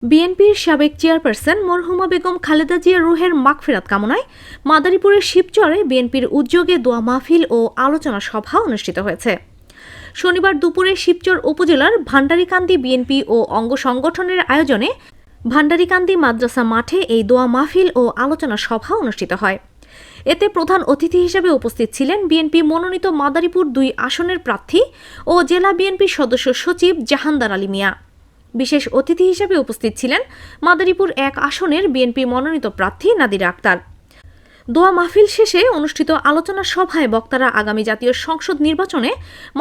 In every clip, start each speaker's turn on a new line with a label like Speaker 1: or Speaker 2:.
Speaker 1: বিএনপির সাবেক চেয়ারপারসন মরহুমা বেগম খালেদা জিয়া রুহের মাগফিরাত কামনায় মাদারীপুরের শিবচরে বিএনপির উদ্যোগে দোয়া মাহফিল ও আলোচনা সভা অনুষ্ঠিত হয়েছে। শনিবার দুপুরে শিবচর উপজেলার ভান্ডারীকান্দি বিএনপি ও অঙ্গ সংগঠনের আয়োজনে ভান্ডারীকান্দি মাদ্রাসা মাঠে এই দোয়া মাহফিল ও আলোচনা সভা অনুষ্ঠিত হয়। এতে প্রধান অতিথি হিসেবে উপস্থিত ছিলেন বিএনপি মনোনীত মাদারীপুর ২ আসনের প্রার্থী ও জেলা বিএনপির সদস্য সচিব জাহানদার আলী মিয়া। বিশেষ অতিথি হিসেবে উপস্থিত ছিলেন মাদারীপুর ১ আসনের বিএনপি মনোনীত প্রার্থী নাদিরা আক্তার। দোয়া মাহফিল শেষে অনুষ্ঠিত আলোচনা সভায় বক্তারা আগামী জাতীয় সংসদ নির্বাচনে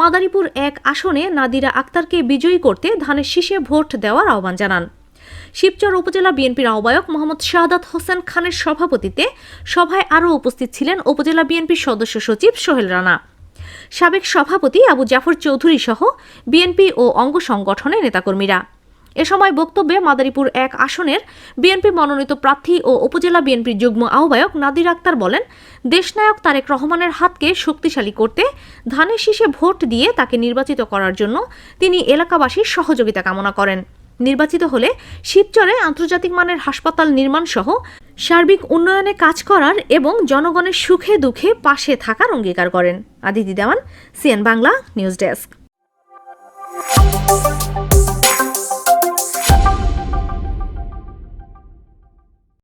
Speaker 1: মাদারীপুর ১ আসনে নাদিরা আক্তারকে বিজয়ী করতে ধানের শীষে ভোট দেওয়ার আহ্বান জানান। শিবচর উপজেলা বিএনপির আহ্বায়ক মোহাম্মদ শাহাদাত হোসেন খানের সভাপতিত্বে সভায় আরও উপস্থিত ছিলেন উপজেলা বিএনপির সদস্য সচিব সোহেল রানা, সাবেক সভাপতি আবু জাফর চৌধুরী সহ বিএনপি ও অঙ্গ সংগঠনের নেতাকর্মীরা। এ সময় বক্তব্যে মাদারীপুর ১ আসনের বিএনপি মনোনীত প্রার্থী ও উপজেলা বিএনপির যুগ্ম আহ্বায়ক নাদিরা আক্তার বলেন, দেশনায়ক তারেক রহমানের হাতকে শক্তিশালী করতে ধানের শীষে ভোট দিয়ে তাকে নির্বাচিত করার জন্য তিনি এলাকাবাসীর সহযোগিতা কামনা করেন। নির্বাচিত হলে শিবচরে আন্তর্জাতিক মানের হাসপাতাল নির্মাণ সহ সার্বিক উন্নয়নে কাজ করার এবং জনগণের সুখে দুঃখে পাশে থাকার অঙ্গীকার করেন। আদিতি দেওয়ান, সিএন বাংলা নিউজ ডেস্ক।